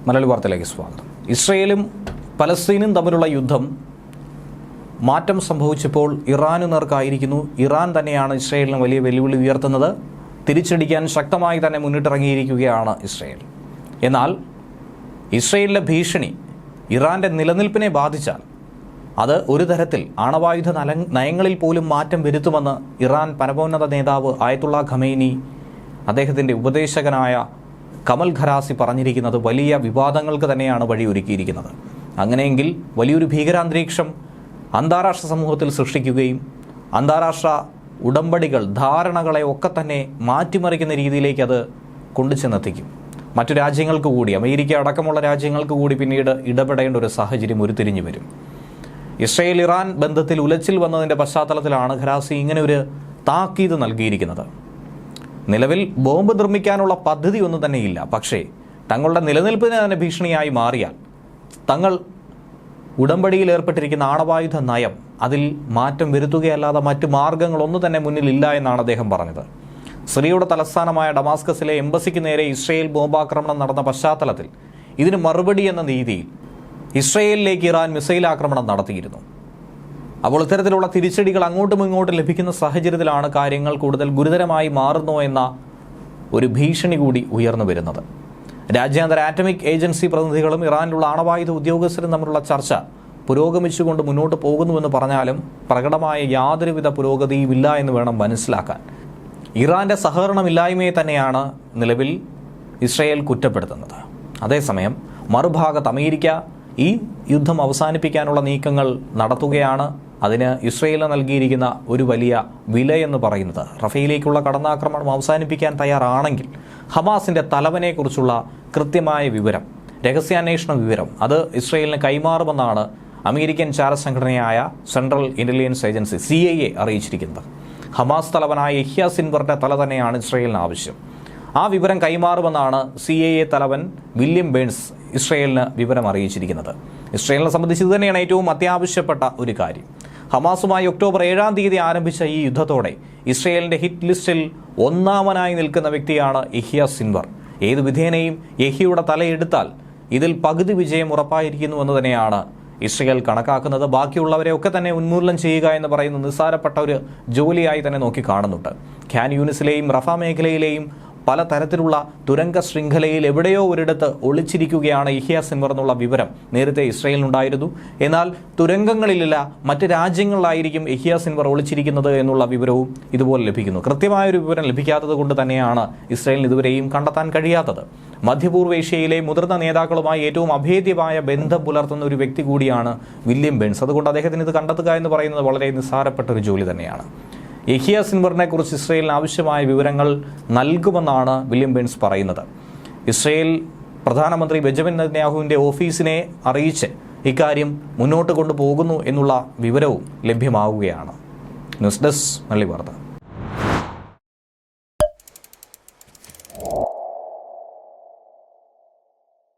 മലയാളി വാർത്തയിലേക്ക് സ്വാഗതം. ഇസ്രയേലും പലസ്തീനും തമ്മിലുള്ള യുദ്ധം മാറ്റം സംഭവിച്ചപ്പോൾ ഇറാനു നേർക്കായിരിക്കുന്നു. ഇറാൻ തന്നെയാണ് ഇസ്രയേലിന് വലിയ വെല്ലുവിളി ഉയർത്തുന്നത്. തിരിച്ചടിക്കാൻ ശക്തമായി തന്നെ മുന്നിട്ടിറങ്ങിയിരിക്കുകയാണ് ഇസ്രയേൽ. എന്നാൽ ഇസ്രയേലിലെ ഭീഷണി ഇറാൻ്റെ നിലനിൽപ്പിനെ ബാധിച്ചാൽ അത് ഒരു തരത്തിൽ ആണവായുധ നയങ്ങളിൽ പോലും മാറ്റം വരുത്തുമെന്ന് ഇറാൻ പരമോന്നത നേതാവ് ആയത്തുള്ള ഖമൈനി അദ്ദേഹത്തിൻ്റെ ഉപദേശകനായ കമൽ ഖരാസി പറഞ്ഞിരിക്കുന്നത് വലിയ വിവാദങ്ങൾക്ക് തന്നെയാണ് വഴിയൊരുക്കിയിരിക്കുന്നത്. അങ്ങനെയെങ്കിൽ വലിയൊരു ഭീകരാന്തരീക്ഷം അന്താരാഷ്ട്ര സമൂഹത്തിൽ സൃഷ്ടിക്കുകയും അന്താരാഷ്ട്ര ഉടമ്പടികൾ ധാരണകളെ ഒക്കെ തന്നെ മാറ്റിമറിക്കുന്ന രീതിയിലേക്ക് അത് കൊണ്ടുചെന്നെത്തിക്കും. മറ്റു രാജ്യങ്ങൾക്ക് കൂടി, അമേരിക്ക അടക്കമുള്ള രാജ്യങ്ങൾക്ക് കൂടി പിന്നീട് ഇടപെടേണ്ട ഒരു സാഹചര്യം ഉരുത്തിരിഞ്ഞു വരും. ഇസ്രയേൽ ഇറാൻ ബന്ധത്തിൽ ഉലച്ചിൽ വന്നതിൻ്റെ പശ്ചാത്തലത്തിലാണ് ഖരാസി ഇങ്ങനെ ഒരു താക്കീത് നൽകിയിരിക്കുന്നത്. നിലവിൽ ബോംബ് നിർമ്മിക്കാനുള്ള പദ്ധതി ഒന്നും തന്നെയില്ല. പക്ഷേ തങ്ങളുടെ നിലനിൽപ്പിന് തന്നെ ഭീഷണിയായി മാറിയാൽ തങ്ങൾ ഉടമ്പടിയിൽ ഏർപ്പെട്ടിരിക്കുന്ന ആണവായുധ നയം അതിൽ മാറ്റം വരുത്തുകയല്ലാതെ മറ്റ് മാർഗങ്ങളൊന്നും തന്നെ മുന്നിലില്ല എന്നാണ് അദ്ദേഹം പറഞ്ഞത്. സിറിയയുടെ തലസ്ഥാനമായ ഡമാസ്കസിലെ എംബസിക്ക് നേരെ ഇസ്രയേൽ ബോംബാക്രമണം നടന്ന പശ്ചാത്തലത്തിൽ ഇതിന് മറുപടി എന്ന രീതിയിൽ ഇസ്രയേലിലേക്ക് ഇറാൻ മിസൈൽ ആക്രമണം നടത്തിയിരുന്നു. അപ്പോൾ ഇത്തരത്തിലുള്ള തിരിച്ചടികൾ അങ്ങോട്ടും ഇങ്ങോട്ടും ലഭിക്കുന്ന സാഹചര്യത്തിലാണ് കാര്യങ്ങൾ കൂടുതൽ ഗുരുതരമായി മാറുന്നു എന്ന ഒരു ഭീഷണി കൂടി ഉയർന്നു വരുന്നത്. രാജ്യാന്തര ആറ്റമിക് ഏജൻസി പ്രതിനിധികളും ഇറാനിലുള്ള ആണവായുധ ഉദ്യോഗസ്ഥരും തമ്മിലുള്ള ചർച്ച പുരോഗമിച്ചുകൊണ്ട് മുന്നോട്ട് പോകുന്നുവെന്ന് പറഞ്ഞാലും പ്രകടമായ യാതൊരുവിധ പുരോഗതിയുമില്ല എന്ന് വേണം മനസ്സിലാക്കാൻ. ഇറാൻ്റെ സഹകരണമില്ലായ്മയെ തന്നെയാണ് നിലവിൽ ഇസ്രയേൽ കുറ്റപ്പെടുത്തുന്നത്. അതേസമയം മറുഭാഗത്ത് അമേരിക്ക ഈ യുദ്ധം അവസാനിപ്പിക്കാനുള്ള നീക്കങ്ങൾ നടത്തുകയാണ്. അതിന് ഇസ്രയേലിന് നൽകിയിരിക്കുന്ന ഒരു വലിയ വിലയെന്ന് പറയുന്നത് റഫേലിലേക്കുള്ള കടന്നാക്രമണം അവസാനിപ്പിക്കാൻ തയ്യാറാണെങ്കിൽ ഹമാസിൻ്റെ തലവനെക്കുറിച്ചുള്ള കൃത്യമായ വിവരം, രഹസ്യാന്വേഷണ വിവരം അത് ഇസ്രയേലിന് കൈമാറുമെന്നാണ് അമേരിക്കൻ ചാരസംഘടനയായ സെൻട്രൽ ഇൻ്റലിജൻസ് ഏജൻസി CIA അറിയിച്ചിരിക്കുന്നത്. ഹമാസ് തലവനായ യഹ്യ സിൻവറിൻ്റെ തല തന്നെയാണ് ഇസ്രയേലിന് ആവശ്യം. ആ വിവരം കൈമാറുമെന്നാണ് CIA തലവൻ വില്യം ബേൺസ് ഇസ്രയേലിന് വിവരം അറിയിച്ചിരിക്കുന്നത്. ഇസ്രയേലിനെ സംബന്ധിച്ച് ഇത് തന്നെയാണ് ഏറ്റവും അത്യാവശ്യപ്പെട്ട ഒരു കാര്യം. ഹമാസുമായി ഒക്ടോബർ 7 ആരംഭിച്ച ഈ യുദ്ധത്തോടെ ഇസ്രയേലിൻ്റെ ഹിറ്റ് ലിസ്റ്റിൽ ഒന്നാമനായി നിൽക്കുന്ന വ്യക്തിയാണ് യഹ്യ സിൻവർ. ഏത് വിധേനയും യഹ്യയുടെ തലയെടുത്താൽ ഇതിൽ പകുതി വിജയം ഉറപ്പായിരിക്കുന്നുവെന്ന് തന്നെയാണ് ഇസ്രയേൽ കണക്കാക്കുന്നത്. ബാക്കിയുള്ളവരെയൊക്കെ തന്നെ ഉന്മൂലനം ചെയ്യുക എന്ന് പറയുന്ന നിസ്സാരപ്പെട്ട ഒരു ജോലിയായി തന്നെ നോക്കി കാണുന്നുണ്ട്. ഖാൻ യൂനിസിലെയും റഫ മേഖലയിലെയും പല തരത്തിലുള്ള തുരങ്ക ശൃംഖലയിൽ എവിടെയോ ഒരിടത്ത് ഒളിച്ചിരിക്കുകയാണ് യഹ്യ സിൻവർ എന്നുള്ള വിവരം നേരത്തെ ഇസ്രയേലിനുണ്ടായിരുന്നു. എന്നാൽ തുരങ്കങ്ങളിലില്ല, മറ്റ് രാജ്യങ്ങളിലായിരിക്കും യഹ്യ സിൻവർ ഒളിച്ചിരിക്കുന്നത് എന്നുള്ള വിവരവും ഇതുപോലെ ലഭിക്കുന്നു. കൃത്യമായൊരു വിവരം ലഭിക്കാത്തത് കൊണ്ട് തന്നെയാണ് ഇസ്രയേലിന് ഇതുവരെയും കണ്ടെത്താൻ കഴിയാത്തത്. മധ്യപൂർവേഷ്യയിലെ മുതിർന്ന നേതാക്കളുമായി ഏറ്റവും അഭേദ്യമായ ബന്ധം പുലർത്തുന്ന ഒരു വ്യക്തി കൂടിയാണ് വില്യം ബേൺസ്. അതുകൊണ്ട് അദ്ദേഹത്തിന് ഇത് കണ്ടെത്തുക എന്ന് പറയുന്നത് വളരെ നിസ്സാരപ്പെട്ട ഒരു ജോലി തന്നെയാണ്. യഹ്യ സിൻവറിനെ കുറിച്ച് ഇസ്രയേലിന് ആവശ്യമായ വിവരങ്ങൾ നൽകുമെന്നാണ് വില്യം ബേൺസ് പറയുന്നത്. ഇസ്രയേൽ പ്രധാനമന്ത്രി ബെഞ്ചമിൻ നെതന്യാഹുവിൻ്റെ ഓഫീസിനെ അറിയിച്ച് ഇക്കാര്യം മുന്നോട്ട് കൊണ്ടുപോകുന്നു എന്നുള്ള വിവരവും ലഭ്യമാവുകയാണ്. ന്യൂസ് ഡെസ്ക് മലയാളി വാർത്ത.